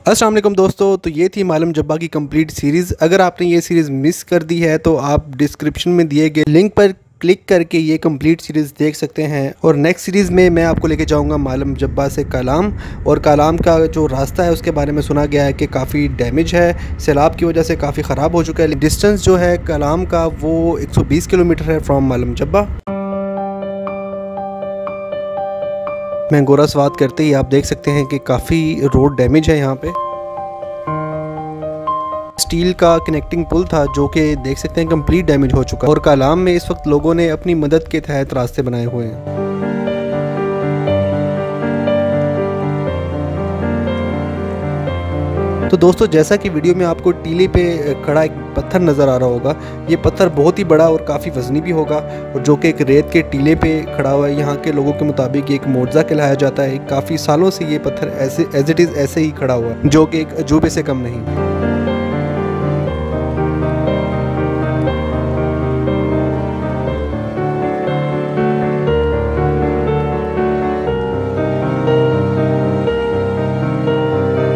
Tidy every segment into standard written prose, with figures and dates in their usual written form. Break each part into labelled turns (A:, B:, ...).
A: अस्सलाम वालेकुम दोस्तों, तो ये थी मालम जब्बा की कंप्लीट सीरीज़। अगर आपने ये सीरीज़ मिस कर दी है तो आप डिस्क्रिप्शन में दिए गए लिंक पर क्लिक करके ये कंप्लीट सीरीज़ देख सकते हैं। और नेक्स्ट सीरीज़ में मैं आपको लेके जाऊंगा मालम जब्बा से कालाम, और कालाम का जो रास्ता है उसके बारे में सुना गया है कि काफ़ी डैमेज है, सैलाब की वजह से काफ़ी ख़राब हो चुका है। डिस्टेंस जो है कालाम का वो 120 किलोमीटर है फ्रॉम मालम जब्बा। मैंगोरा स्वाद करते ही आप देख सकते हैं कि काफ़ी रोड डैमेज है। यहाँ पे स्टील का कनेक्टिंग पुल था जो कि देख सकते हैं कंप्लीट डैमेज हो चुका है। और कालाम में इस वक्त लोगों ने अपनी मदद के तहत रास्ते बनाए हुए हैं। तो दोस्तों, जैसा कि वीडियो में आपको टीले पे खड़ा एक पत्थर नज़र आ रहा होगा, ये पत्थर बहुत ही बड़ा और काफ़ी वजनी भी होगा, और जो कि एक रेत के टीले पे खड़ा हुआ है। यहाँ के लोगों के मुताबिक एक मोज़ा कहलाया जाता है। काफ़ी सालों से ये पत्थर ऐसे एज इट इज़ ऐसे ही खड़ा हुआ है, जो कि एक अजूबे से कम नहीं।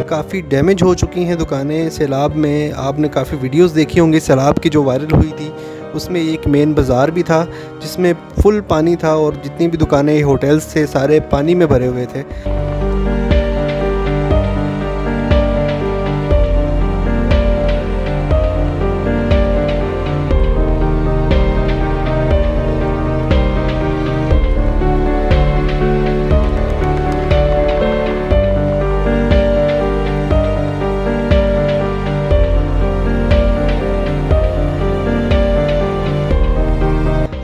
A: काफ़ी डैमेज हो चुकी हैं दुकानें सैलाब में। आपने काफ़ी वीडियोस देखी होंगी सैलाब की जो वायरल हुई थी, उसमें एक मेन बाज़ार भी था जिसमें फुल पानी था, और जितनी भी दुकानें होटल्स थे सारे पानी में भरे हुए थे।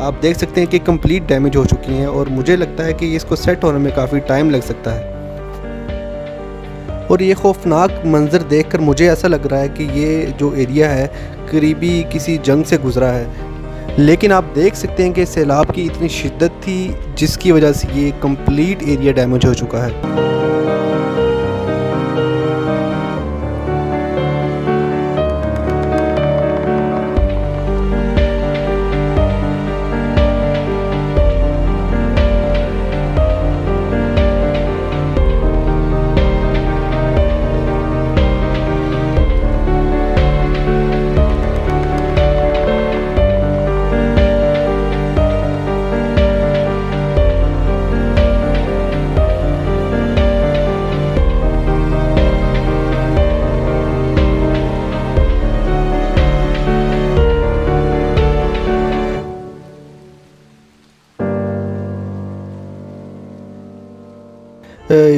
A: आप देख सकते हैं कि कंप्लीट डैमेज हो चुकी हैं, और मुझे लगता है कि इसको सेट होने में काफ़ी टाइम लग सकता है। और ये खौफनाक मंज़र देखकर मुझे ऐसा लग रहा है कि ये जो एरिया है करीबी किसी जंग से गुज़रा है। लेकिन आप देख सकते हैं कि सैलाब की इतनी शिद्दत थी जिसकी वजह से ये कंप्लीट एरिया डैमेज हो चुका है।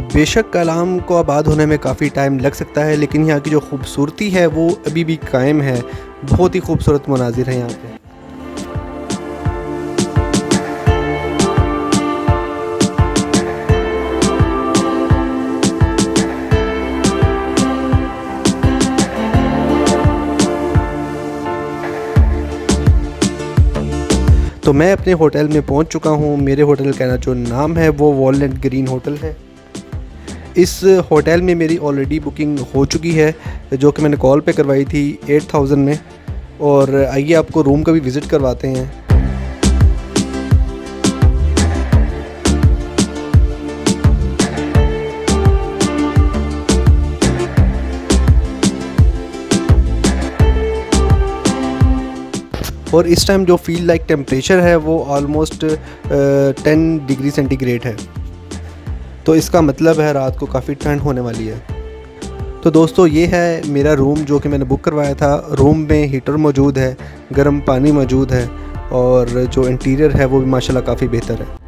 A: बेशक कालाम को आबाद होने में काफ़ी टाइम लग सकता है, लेकिन यहाँ की जो खूबसूरती है वो अभी भी कायम है। बहुत ही खूबसूरत मनाजिर हैं यहाँ पे। तो मैं अपने होटल में पहुँच चुका हूँ। मेरे होटल का जो नाम है वो वॉलनट ग्रीन होटल है। इस होटल में मेरी ऑलरेडी बुकिंग हो चुकी है, जो कि मैंने कॉल पे करवाई थी 8000 में। और आइए आपको रूम का भी विज़िट करवाते हैं। और इस टाइम जो फील लाइक टेम्परेचर है वो ऑलमोस्ट 10 डिग्री सेंटीग्रेड है, तो इसका मतलब है रात को काफ़ी ठंड होने वाली है। तो दोस्तों, ये है मेरा रूम जो कि मैंने बुक करवाया था। रूम में हीटर मौजूद है, गर्म पानी मौजूद है, और जो इंटीरियर है वो भी माशाल्लाह काफ़ी बेहतर है।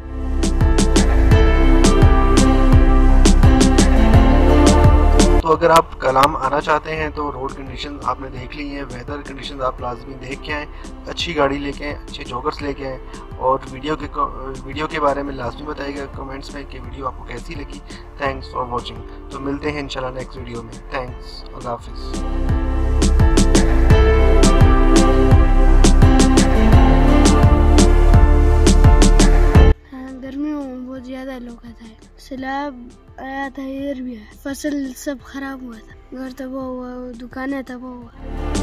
A: तो अगर आप कालाम आना चाहते हैं तो रोड कंडीशन आपने देख ली है, वेदर कंडीशन आप लाजमी देख के आएँ, अच्छी गाड़ी लेके आएँ, अच्छे जॉगर्स लेके आएँ। और वीडियो के बारे में लाजमी बताइएगा कमेंट्स में कि वीडियो आपको कैसी लगी। Thanks for watching. तो मिलते हैं इंशाल्लाह नेक्स्ट वीडियो में। थैंक्स, अल्लाह हाफिज़।
B: गर्मियों में बहुत ज़्यादा लोग आता है, सैलाब आया था, इधर भी आया, फसल सब खराब हुआ था, घर तबाह हुआ, दुकानें तबाह हुआ।